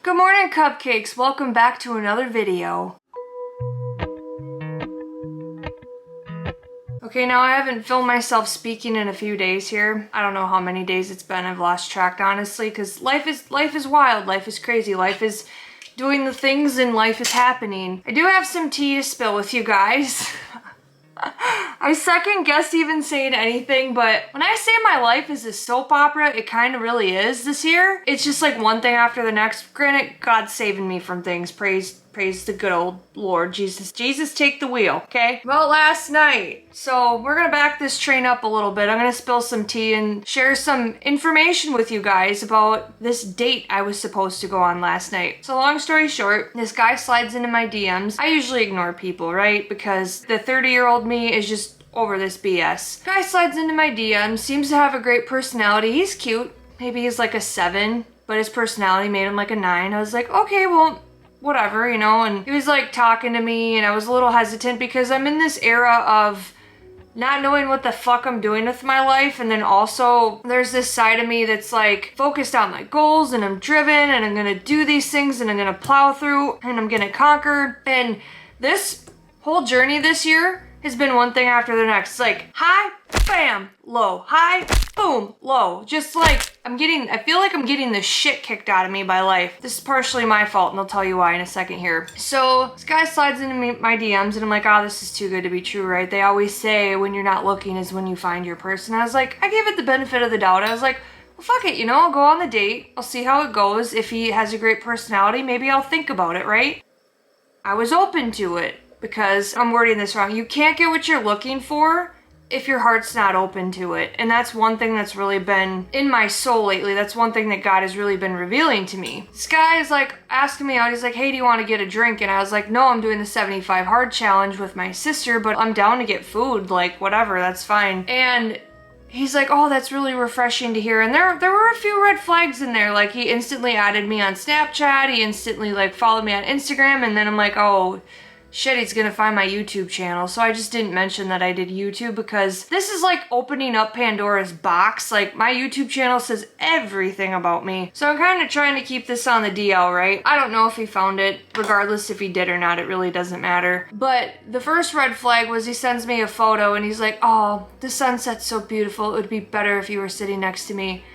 Good morning, cupcakes. Welcome back to another video. Okay, now I haven't filmed myself speaking in a few days here. I don't know how many days it's been. I've lost track, honestly, because life is wild. Life is crazy. Life is doing the things and life is happening. I do have some tea to spill with you guys. I second guess even saying anything, but when I say my life is a soap opera, it kind of really is this year. It's just like one thing after the next. Granted, God's saving me from things. Praise the good old Lord Jesus. Jesus, take the wheel, okay? Well, last night. So we're gonna back this train up a little bit. I'm gonna spill some tea and share some information with you guys about this date I was supposed to go on last night. So long story short, this guy slides into my DMs. I usually ignore people, right? Because the 30-year-old me is just over this BS. Guy slides into my DMs, seems to have a great personality. He's cute. Maybe he's like a 7, but his personality made him like a 9. I was like, okay, well, whatever, you know, and he was like talking to me and I was a little hesitant because I'm in this era of not knowing what the fuck I'm doing with my life, and then also there's this side of me that's like focused on my goals and I'm driven and I'm gonna do these things and I'm gonna plow through and I'm gonna conquer, and this whole journey this year has been one thing after the next. It's like high, bam, low, high, boom, low. Just like I feel like I'm getting the shit kicked out of me by life. This is partially my fault and I'll tell you why in a second here. So this guy slides into my DMs and I'm like, oh, this is too good to be true, right? They always say when you're not looking is when you find your person. I was like, I gave it the benefit of the doubt. I was like, well, fuck it, you know, I'll go on the date. I'll see how it goes. If he has a great personality, maybe I'll think about it, right? I was open to it. Because I'm wording this wrong. You can't get what you're looking for if your heart's not open to it. And that's one thing that's really been in my soul lately. That's one thing that God has really been revealing to me. This guy is like asking me out. He's like, hey, do you want to get a drink? And I was like, no, I'm doing the 75 hard challenge with my sister, but I'm down to get food. Like, whatever, that's fine. And he's like, oh, that's really refreshing to hear. And there were a few red flags in there. Like, he instantly added me on Snapchat. He instantly like followed me on Instagram. And then I'm like, oh, shit, he's gonna find my YouTube channel. So I just didn't mention that I did YouTube because this is like opening up Pandora's box. Like, my YouTube channel says everything about me. So I'm kind of trying to keep this on the DL, right? I don't know if he found it. Regardless if he did or not, it really doesn't matter. But the first red flag was he sends me a photo and he's like, oh, the sunset's so beautiful. It would be better if you were sitting next to me.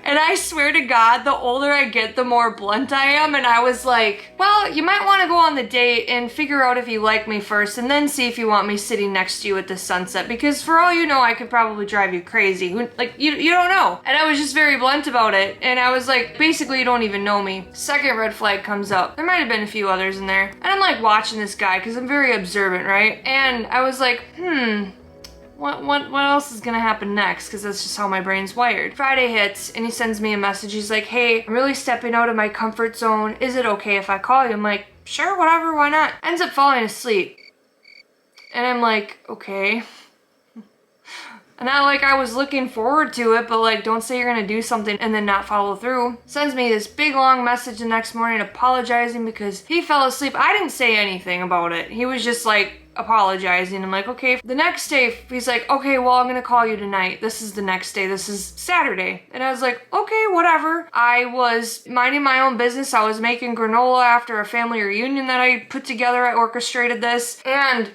And I swear to God, the older I get, the more blunt I am. And I was like, well, you might want to go on the date and figure out if you like me first and then see if you want me sitting next to you at the sunset. Because for all you know, I could probably drive you crazy. You don't know. And I was just very blunt about it. And I was like, basically, you don't even know me. Second red flag comes up. There might have been a few others in there. And I'm like watching this guy because I'm very observant, right? And I was like, what else is gonna happen next? Because that's just how my brain's wired. Friday hits and he sends me a message. He's like, hey, I'm really stepping out of my comfort zone. Is it okay if I call you? I'm like, sure, whatever, why not? Ends up falling asleep. And I'm like, okay. And I was looking forward to it, but like, don't say you're gonna do something and then not follow through. Sends me this big long message the next morning apologizing because he fell asleep. I didn't say anything about it. He was just like apologizing. I'm like, okay. The next day, he's like, okay, well, I'm gonna call you tonight. This is the next day. This is Saturday. And I was like, okay, whatever. I was minding my own business. I was making granola after a family reunion that I put together. I orchestrated this. And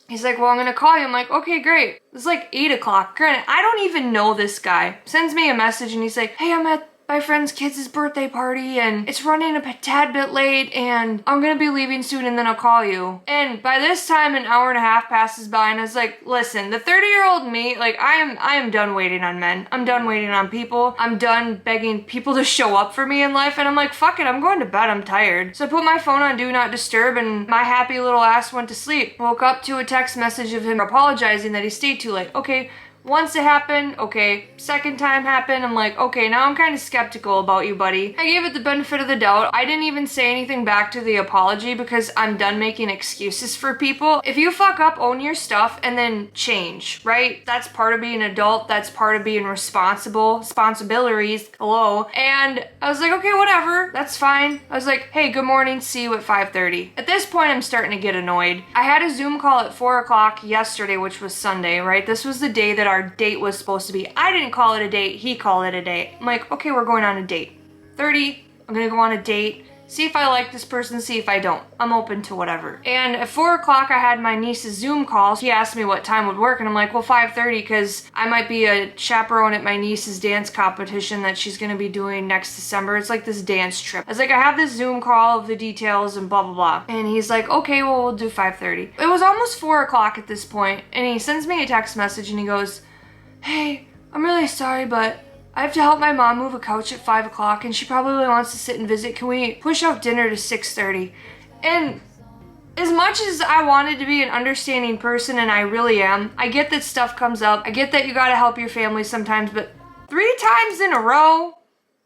he's like, well, I'm gonna call you. I'm like, okay, great. It's like 8 o'clock. Granted, I don't even know this guy. Sends me a message and he's like, hey, I'm at my friend's kid's birthday party and it's running a tad bit late and I'm gonna be leaving soon and then I'll call you. And by this time, an hour and a half passes by and I was like, listen, the 30-year-old me, like, I am done waiting on men. I'm done waiting on people. I'm done begging people to show up for me in life. And I'm like, fuck it, I'm going to bed. I'm tired. So I put my phone on Do Not Disturb and my happy little ass went to sleep. Woke up to a text message of him apologizing that he stayed too late. Okay. Once it happened, okay. Second time happened, I'm like, okay, now I'm kind of skeptical about you, buddy. I gave it the benefit of the doubt. I didn't even say anything back to the apology because I'm done making excuses for people. If you fuck up, own your stuff and then change, right? That's part of being an adult. That's part of being responsible. Responsibilities, hello. And I was like, okay, whatever. That's fine. I was like, hey, good morning. See you at 5:30. At this point, I'm starting to get annoyed. I had a Zoom call at 4 o'clock yesterday, which was Sunday, right? This was the day that our date was supposed to be. I didn't call it a date, he called it a date. I'm like, okay, we're going on a date. 30, I'm gonna go on a date. See if I like this person, see if I don't. I'm open to whatever. And at 4 o'clock, I had my niece's Zoom call. He asked me what time would work, and I'm like, well, 5:30, because I might be a chaperone at my niece's dance competition that she's gonna be doing next December. It's like this dance trip. I was like, I have this Zoom call of the details and blah, blah, blah. And he's like, okay, well, we'll do 5:30. It was almost 4 o'clock at this point, and he sends me a text message, and he goes, hey, I'm really sorry, but I have to help my mom move a couch at 5 o'clock and she probably wants to sit and visit. Can we push out dinner to 6:30? And as much as I wanted to be an understanding person, and I really am, I get that stuff comes up. I get that you gotta help your family sometimes, but 3 times in a row,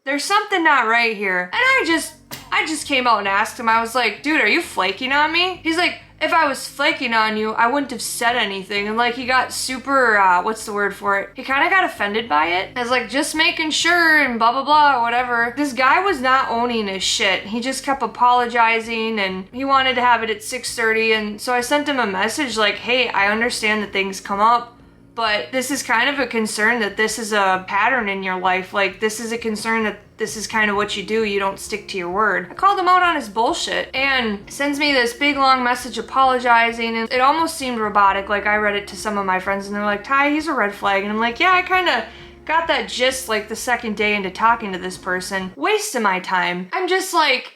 there's something not right here. And I just came out and asked him. I was like, dude, are you flaking on me? He's like, if I was flaking on you, I wouldn't have said anything. And like, he got super, what's the word for it? He kind of got offended by it. I was like, just making sure and blah, blah, blah, whatever. This guy was not owning his shit. He just kept apologizing and he wanted to have it at 6:30. And so I sent him a message like, hey, I understand that things come up, but this is kind of a concern that this is a pattern in your life. Like, this is a concern that this is kind of what you do. You don't stick to your word. I called him out on his bullshit and sends me this big long message apologizing, and it almost seemed robotic. Like, I read it to some of my friends and they're like, Ty, he's a red flag. And I'm like, yeah, I kind of got that gist like the second day into talking to this person. Wasting my time. I'm just like,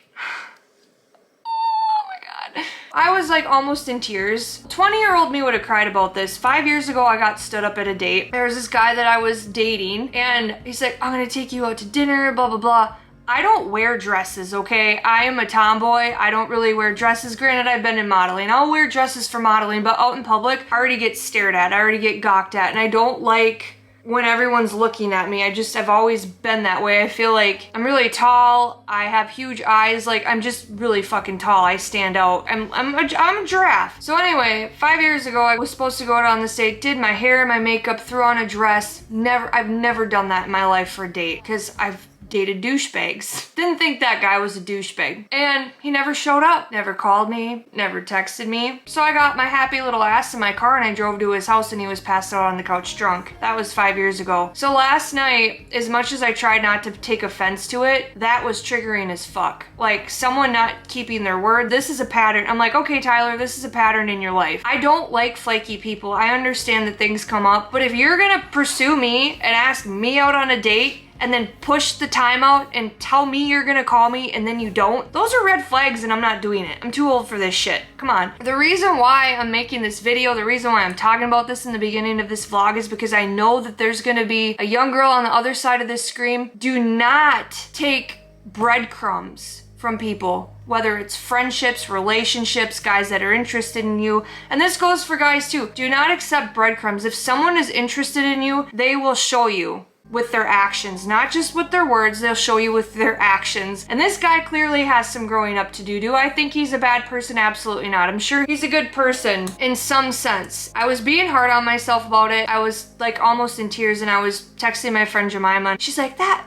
I was like almost in tears. 20-year-old me would have cried about this. 5 years ago, I got stood up at a date. There was this guy that I was dating and he's like, I'm gonna take you out to dinner, blah, blah, blah. I don't wear dresses, okay? I am a tomboy. I don't really wear dresses. Granted, I've been in modeling. I'll wear dresses for modeling, but out in public, I already get stared at. I already get gawked at, and I don't like when everyone's looking at me. I've always been that way. I feel like I'm really tall. I have huge eyes. Like, I'm just really fucking tall. I stand out. I'm a giraffe. So anyway, 5 years ago, I was supposed to go out on this date, did my hair, my makeup, threw on a dress. I've never done that in my life for a date because I've dated douchebags. Didn't think that guy was a douchebag. And he never showed up, never called me, never texted me. So I got my happy little ass in my car and I drove to his house and he was passed out on the couch drunk. That was 5 years ago. So last night, as much as I tried not to take offense to it, that was triggering as fuck. Like, someone not keeping their word. This is a pattern. I'm like, okay, Tyler, this is a pattern in your life. I don't like flaky people. I understand that things come up, but if you're gonna pursue me and ask me out on a date, and then push the time out and tell me you're gonna call me and then you don't, those are red flags and I'm not doing it. I'm too old for this shit. Come on. The reason why I'm making this video, the reason why I'm talking about this in the beginning of this vlog is because I know that there's gonna be a young girl on the other side of this screen. Do not take breadcrumbs from people, whether it's friendships, relationships, guys that are interested in you. And this goes for guys too. Do not accept breadcrumbs. If someone is interested in you, they will show you with their actions, not just with their words. They'll show you with their actions. And this guy clearly has some growing up to do. Do I think he's a bad person? Absolutely not. I'm sure he's a good person in some sense. I was being hard on myself about it. I was like almost in tears and I was texting my friend Jemima. She's like, that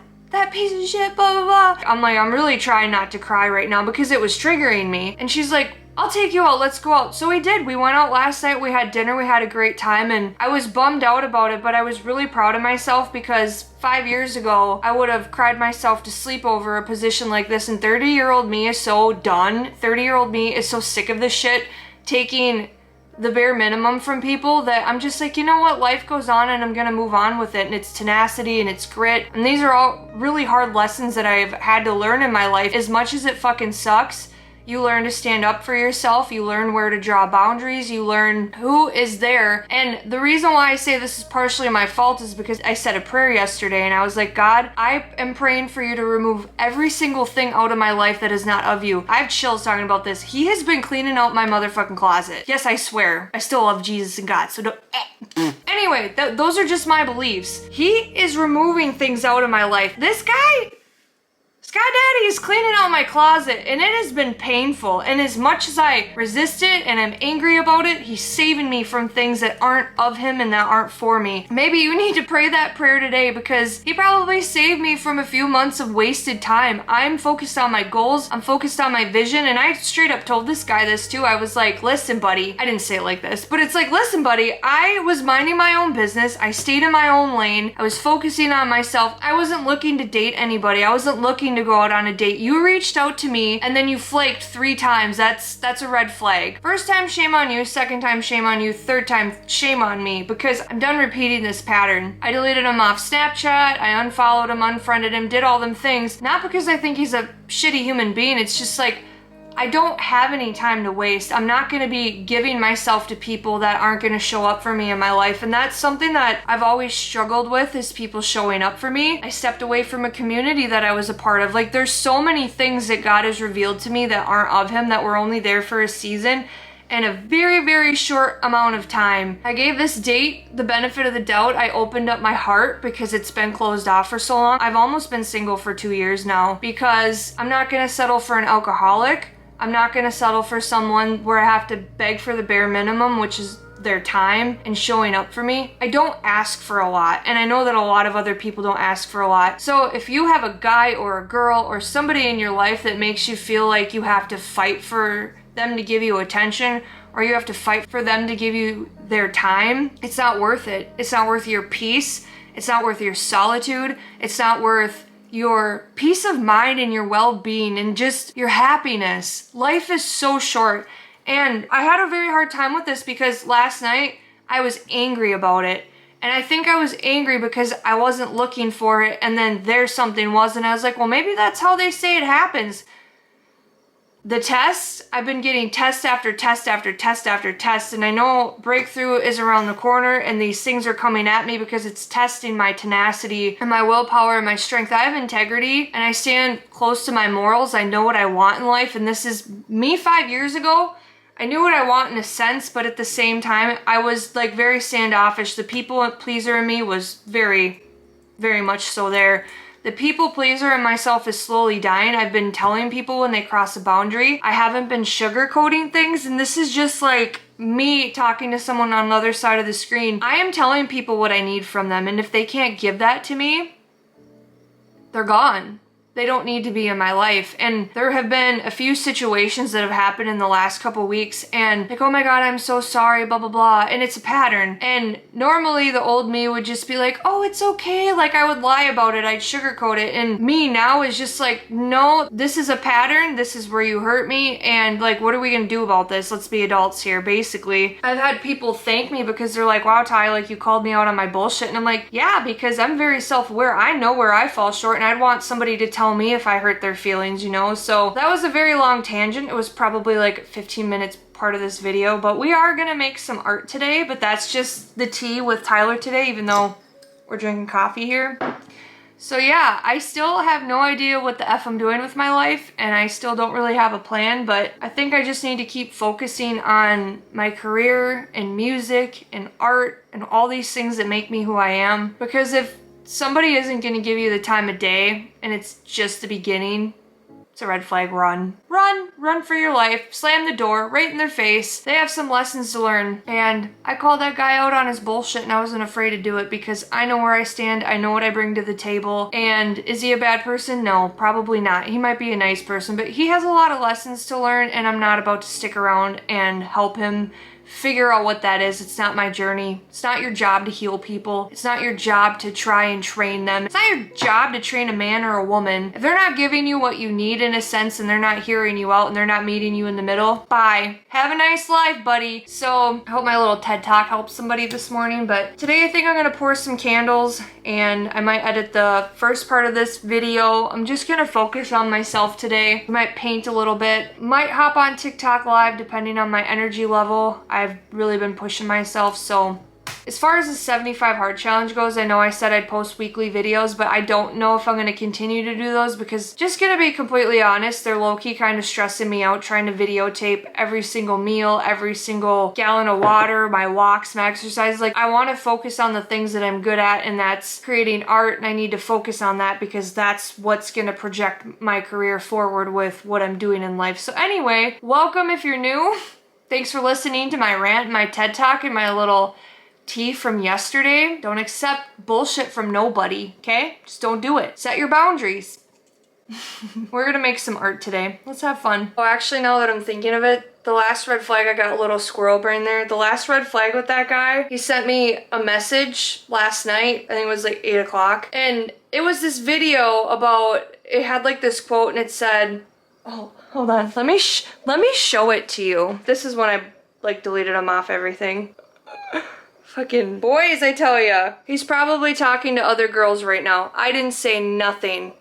piece of shit, blah, blah, blah. I'm like, I'm really trying not to cry right now because it was triggering me. And she's like, I'll take you out, let's go out. So we did. We went out last night, we had dinner, we had a great time, and I was bummed out about it, but I was really proud of myself because 5 years ago, I would have cried myself to sleep over a position like this, and 30-year-old me is so done. 30-year-old me is so sick of this shit, taking the bare minimum from people, that I'm just like, you know what, life goes on and I'm gonna move on with it, and it's tenacity and it's grit, and these are all really hard lessons that I've had to learn in my life. As much as it fucking sucks, you learn to stand up for yourself, you learn where to draw boundaries, you learn who is there. And the reason why I say this is partially my fault is because I said a prayer yesterday and I was like, God, I am praying for you to remove every single thing out of my life that is not of you. I have chills talking about this. He has been cleaning out my motherfucking closet. Yes, I swear. I still love Jesus and God, so don't... Anyway, those are just my beliefs. He is removing things out of my life. This guy Scott Daddy is cleaning out my closet, and it has been painful. And as much as I resist it and I'm angry about it, he's saving me from things that aren't of him and that aren't for me. Maybe you need to pray that prayer today, because he probably saved me from a few months of wasted time. I'm focused on my goals. I'm focused on my vision. And I straight up told this guy this too. I was like, listen, buddy. I didn't say it like this, but it's like, listen, buddy, I was minding my own business. I stayed in my own lane. I was focusing on myself. I wasn't looking to date anybody. I wasn't looking to go out on a date. You reached out to me and then you flaked 3 times. That's a red flag. First time, shame on you. Second time, shame on you. Third time, shame on me, because I'm done repeating this pattern. I deleted him off Snapchat. I unfollowed him, unfriended him, did all them things. Not because I think he's a shitty human being. It's just like, I don't have any time to waste. I'm not going to be giving myself to people that aren't going to show up for me in my life. And that's something that I've always struggled with, is people showing up for me. I stepped away from a community that I was a part of. Like, there's so many things that God has revealed to me that aren't of him, that were only there for a season and a very, very short amount of time. I gave this date the benefit of the doubt. I opened up my heart because it's been closed off for so long. I've almost been single for 2 years now, because I'm not going to settle for an alcoholic. I'm not going to settle for someone where I have to beg for the bare minimum, which is their time and showing up for me. I don't ask for a lot, and I know that a lot of other people don't ask for a lot. So if you have a guy or a girl or somebody in your life that makes you feel like you have to fight for them to give you attention, or you have to fight for them to give you their time, it's not worth it. It's not worth your peace. It's not worth your solitude. It's not worth your peace of mind and your well-being and just your happiness. Life is so short. And I had a very hard time with this, because last night I was angry about it. And I think I was angry because I wasn't looking for it, and then there something was, and I was like, well, maybe that's how they say it happens. The tests, I've been getting test after test after test after test, and I know breakthrough is around the corner, and these things are coming at me because it's testing my tenacity and my willpower and my strength. I have integrity, and I stand close to my morals. I know what I want in life, and this is me 5 years ago. I knew what I want in a sense, but at the same time, I was like very standoffish. The people pleaser in me was very, very much so there. The people pleaser in myself is slowly dying. I've been telling people when they cross a boundary. I haven't been sugarcoating things, and this is just like me talking to someone on the other side of the screen. I am telling people what I need from them, and if they can't give that to me, they're gone. They don't need to be in my life. And there have been a few situations that have happened in the last couple weeks, and like, oh my God, I'm so sorry, blah, blah, blah. And it's a pattern. And normally the old me would just be like, oh, it's okay. Like, I would lie about it. I'd sugarcoat it. And me now is just like, no, this is a pattern. This is where you hurt me. And like, what are we going to do about this? Let's be adults here, basically. I've had people thank me because they're like, wow, Ty, like, you called me out on my bullshit. And I'm like, yeah, because I'm very self-aware. I know where I fall short, and I'd want somebody to tell me if I hurt their feelings, you know? So that was a very long tangent. It was probably like 15 minutes part of this video, but we are gonna make some art today, but that's just the tea with Tyler today, even though we're drinking coffee here. So yeah, I still have no idea what the F I'm doing with my life, and I still don't really have a plan, but I think I just need to keep focusing on my career and music and art and all these things that make me who I am. Because if somebody isn't going to give you the time of day and it's just the beginning, it's a red flag. Run. Run for your life. Slam the door right in their face. They have some lessons to learn. And I called that guy out on his bullshit, and I wasn't afraid to do it because I know where I stand. I know what I bring to the table. And is he a bad person? No, probably not. He might be a nice person, but he has a lot of lessons to learn, and I'm not about to stick around and help him figure out what that is. It's not my journey. It's not your job to heal people. It's not your job to try and train them. It's not your job to train a man or a woman. If they're not giving you what you need in a sense, and they're not hearing you out, and they're not meeting you in the middle, bye. Have a nice life, buddy. So I hope my little TED Talk helped somebody this morning, but today I think I'm gonna pour some candles, and I might edit the first part of this video. I'm just gonna focus on myself today. I might paint a little bit. Might hop on TikTok live depending on my energy level. I've really been pushing myself, so As far as the 75 hard challenge goes, I know I said I'd post weekly videos, but I don't know if I'm going to continue to do those because, just gonna be completely honest, they're low-key kind of stressing me out trying to videotape every single meal, every single gallon of water, my walks, my exercises. Like, I want to focus on the things that I'm good at, and that's creating art, and I need to focus on that because that's what's going to project my career forward with what I'm doing in life. So anyway, welcome if you're new. Thanks for listening to my rant, my TED Talk, and my little tea from yesterday. Don't accept bullshit from nobody, okay? Just don't do it. Set your boundaries. We're gonna make some art today. Let's have fun. Oh, actually, now that I'm thinking of it, the last red flag, I got a little squirrel brain there. The last red flag with that guy, he sent me a message last night. I think it was like 8 o'clock. And it was this video about, it had like this quote and it said, oh, hold on. Let me show it to you. This is when I like deleted him off everything. Fucking boys, I tell ya. He's probably talking to other girls right now. I didn't say nothing.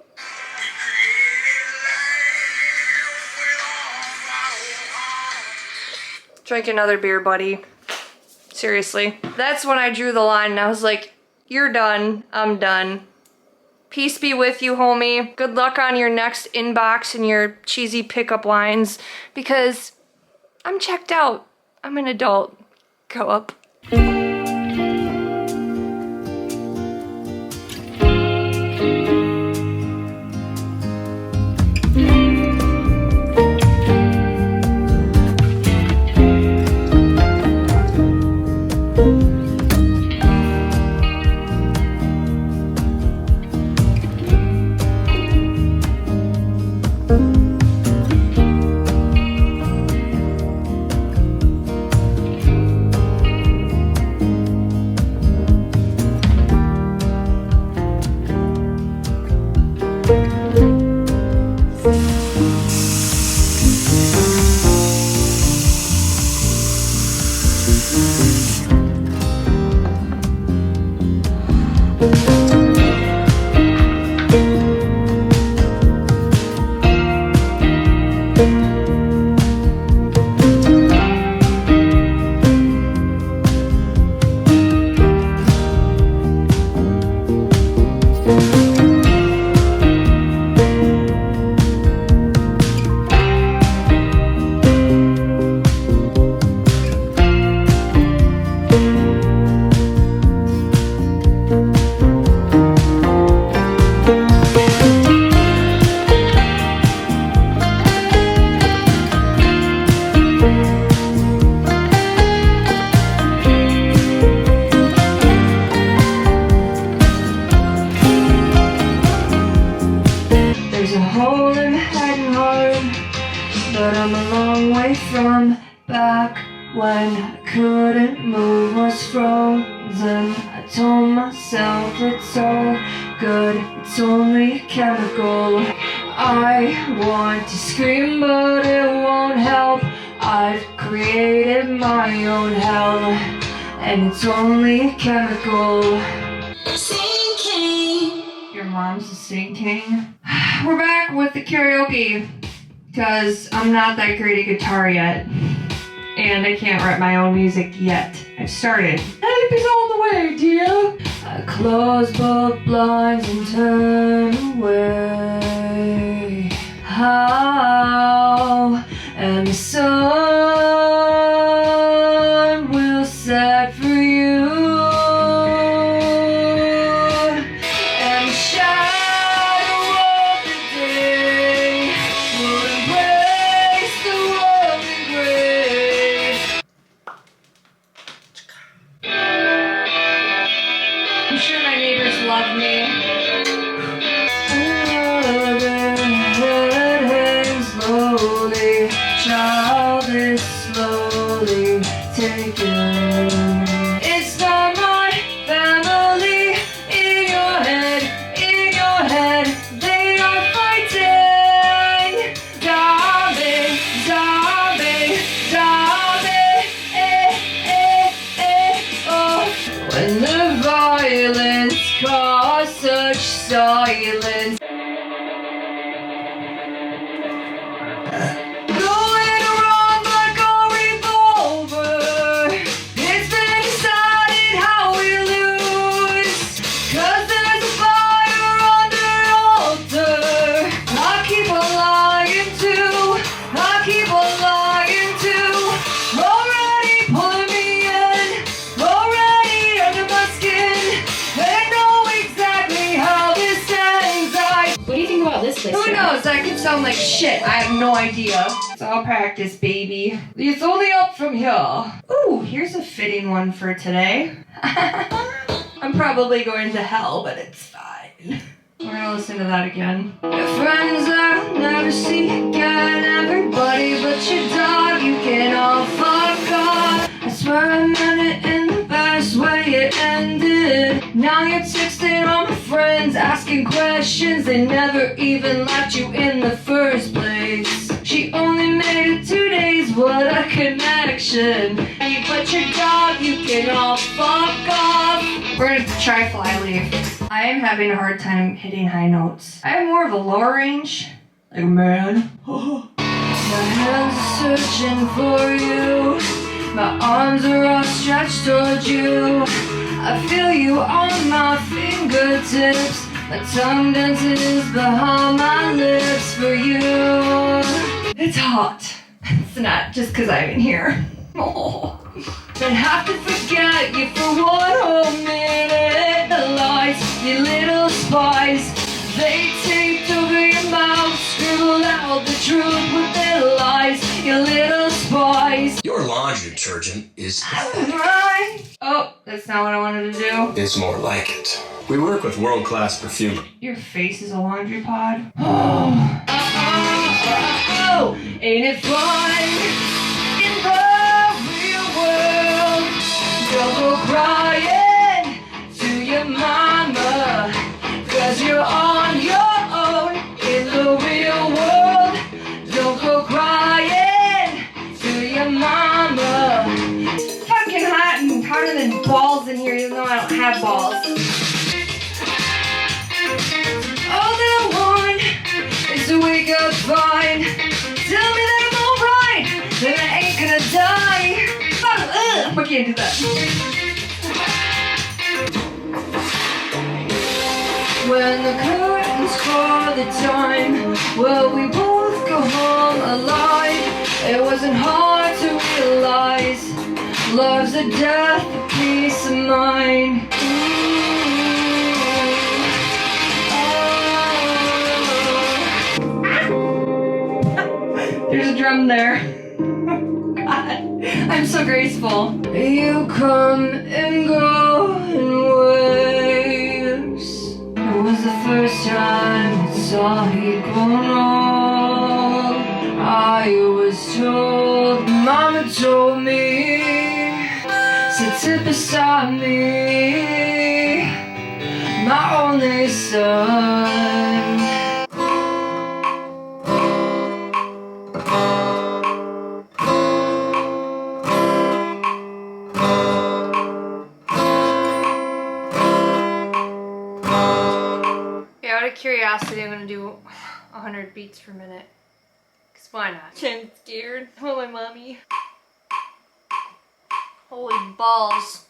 Drink another beer, buddy. Seriously. That's when I drew the line and I was like, you're done. I'm done. Peace be with you, homie. Good luck on your next inbox and your cheesy pickup lines because I'm checked out. I'm an adult. Go up. But I'm a long way from back when I couldn't move, was frozen. I told myself it's all good, it's only chemical. I want to scream but it won't help. I've created my own hell and it's only chemical. Sinking. Your mom's a sinking. We're back with the karaoke. Because I'm not that great at guitar yet. And I can't write my own music yet. I've started. Help is on the way, dear. I close both blinds and turn away. How? And the sun will set for you. And the shadow of the day will embrace the world in gray. I'm sure my neighbors love me. see how this looks. Who knows? That could sound like shit. I have no idea. It's all practice, baby. It's only up from here. Ooh, here's a fitting one for today. I'm probably going to hell, but it's fine. We're gonna listen to that again. Your friends I'll never see again. Everybody but your dog, you can all fuck off. I swear I meant it in the best way it ended. Now you're texting all my friends, asking questions. They never even left you in the first place. She only made it 2 days, what a connection. Hey, but your dog, you can all fuck off. We're gonna try Flyleaf. I am having a hard time hitting high notes. I have more of a lower range. Like, man. My hands are searching for you. My arms are all stretched towards you. I feel you on my fingertips. My tongue dances behind my lips for you. It's hot. It's not just because I'm in here. Oh. Don't have to forget you for one whole minute. The lies, you little spies, they taped over your mouth, scribbled out the truth with their lies. You little spies. Your laundry detergent is Right. Oh, that's not what I wanted to do. It's more like it. We work with world-class perfumer. Your face is a laundry pod. Oh, ain't it fun in the real world? Don't go crying to your mama, 'cause you're on your own in the real world. Don't go crying to your mama. It's fucking hot and hotter than balls in here, even though I don't have balls. All that I want is to wake up fine. Tell me that I'm alright, that I ain't gonna die. I can't do that. When the curtains call the time, well, we both go home alive. It wasn't hard to realize love's a death of peace of mind. There's a drum there. God, I'm so graceful. You come and go in waves. It was the first time I saw he'd grown old. I was told, Mama told me, sit beside me, my only son. Out of curiosity, I'm gonna do 100 beats per minute. Cause why not? I'm scared. Oh, my mommy. Holy balls.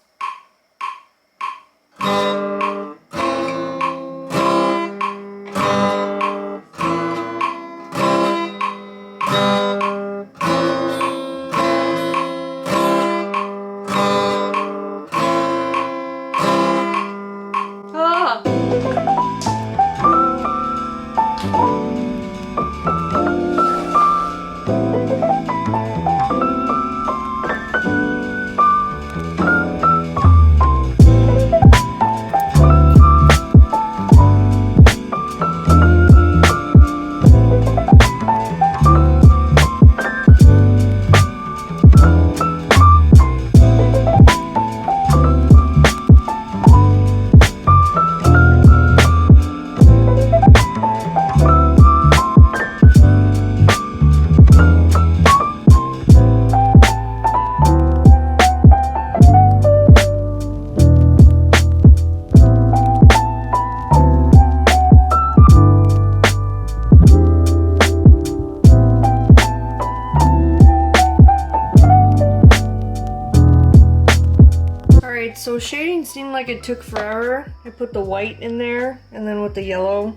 So shading seemed like it took forever. I put the white in there, and then with the yellow,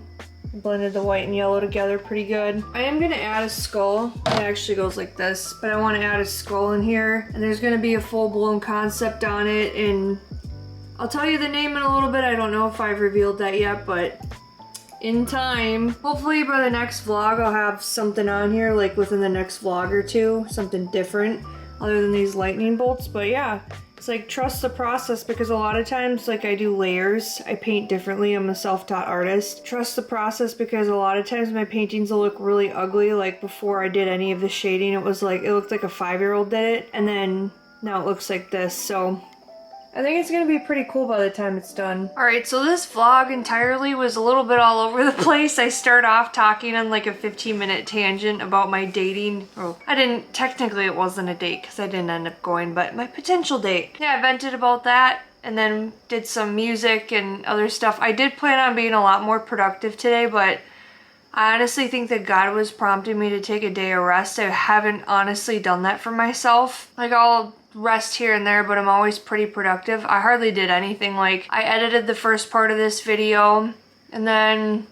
blended the white and yellow together pretty good. I am gonna add a skull. It actually goes like this, but I want to add a skull in here, and there's gonna be a full-blown concept on it, and I'll tell you the name in a little bit. I don't know if I've revealed that yet, but in time. Hopefully by the next vlog I'll have something on here, like within the next vlog or two, something different other than these lightning bolts. But yeah, it's like trust the process, because a lot of times like I do layers, I paint differently, I'm a self-taught artist. Trust the process, because a lot of times my paintings will look really ugly. Like before I did any of the shading, it was like, it looked like a 5-year-old did it, and then now it looks like this. So I think it's gonna be pretty cool by the time it's done. Alright, so this vlog entirely was a little bit all over the place. I start off talking on like a 15-minute tangent about my dating. Oh, technically it wasn't a date because I didn't end up going, but my potential date. Yeah, I vented about that and then did some music and other stuff. I did plan on being a lot more productive today, but I honestly think that God was prompting me to take a day of rest. I haven't honestly done that for myself. Like, I'll rest here and there, but I'm always pretty productive. I hardly did anything. Like, I edited the first part of this video, and then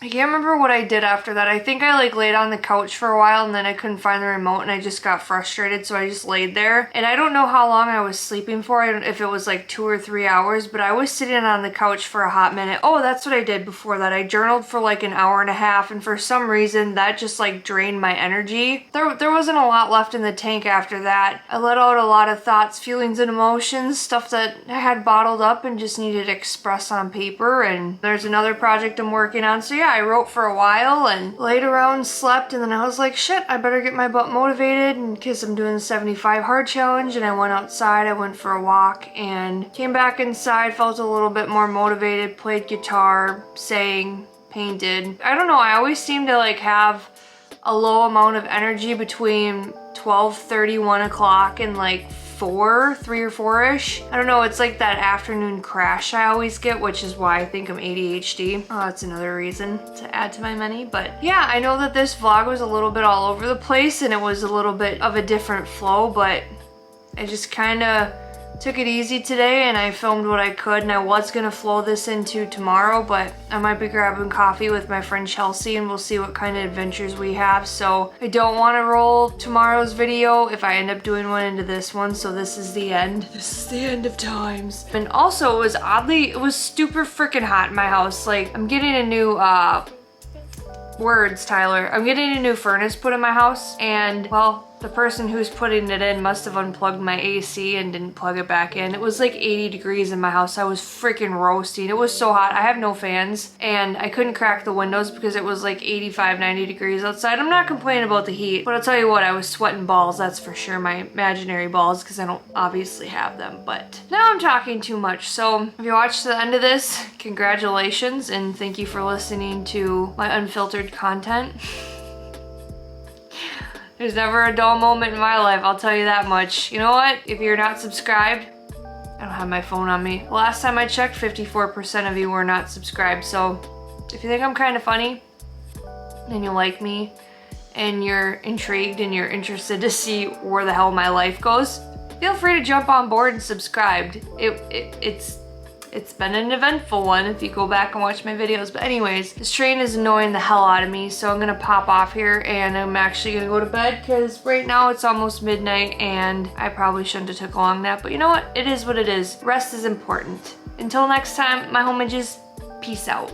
I can't remember what I did after that. I think I like laid on the couch for a while, and then I couldn't find the remote, and I just got frustrated, so I just laid there. And I don't know how long I was sleeping for. I don't know if it was like 2 or 3 hours, but I was sitting on the couch for a hot minute. Oh, that's what I did before that. I journaled for like an hour and a half, and for some reason that just like drained my energy. There wasn't a lot left in the tank after that. I let out a lot of thoughts, feelings, and emotions, stuff that I had bottled up and just needed to express on paper. And there's another project I'm working on. So yeah, I wrote for a while and laid around, slept, and then I was like, shit, I better get my butt motivated, and because I'm doing the 75 hard challenge. And I went outside, I went for a walk, and came back inside, felt a little bit more motivated, played guitar, sang, painted. I don't know, I always seem to like have a low amount of energy between 12:30, 1 o'clock and like 3 or 4-ish. I don't know, it's like that afternoon crash I always get, which is why I think I'm ADHD. Oh, that's another reason to add to my many. But yeah, I know that this vlog was a little bit all over the place and it was a little bit of a different flow, but I just kind of took it easy today and I filmed what I could, and I was gonna flow this into tomorrow, but I might be grabbing coffee with my friend Chelsea and we'll see what kind of adventures we have. So I don't want to roll tomorrow's video if I end up doing one into this one, so this is the end. This is the end of times. And also it was super freaking hot in my house. Like, I'm getting a new words, Tyler. I'm getting a new furnace put in my house, and well, the person who's putting it in must have unplugged my AC and didn't plug it back in. It was like 80 degrees in my house. I was freaking roasting. It was so hot. I have no fans and I couldn't crack the windows because it was like 85, 90 degrees outside. I'm not complaining about the heat, but I'll tell you what, I was sweating balls, that's for sure. My imaginary balls, because I don't obviously have them. But now I'm talking too much. So if you watched the end of this, congratulations and thank you for listening to my unfiltered content. There's never a dull moment in my life, I'll tell you that much. You know what? If you're not subscribed, I don't have my phone on me. Last time I checked, 54% of you were not subscribed. So if you think I'm kind of funny and you like me and you're intrigued and you're interested to see where the hell my life goes, feel free to jump on board and subscribe. It's been an eventful one if you go back and watch my videos. But anyways, this train is annoying the hell out of me, so I'm gonna pop off here and I'm actually gonna go to bed because right now it's almost midnight and I probably shouldn't have took a long nap, but you know what? It is what it is. Rest is important. Until next time, my homages, peace out.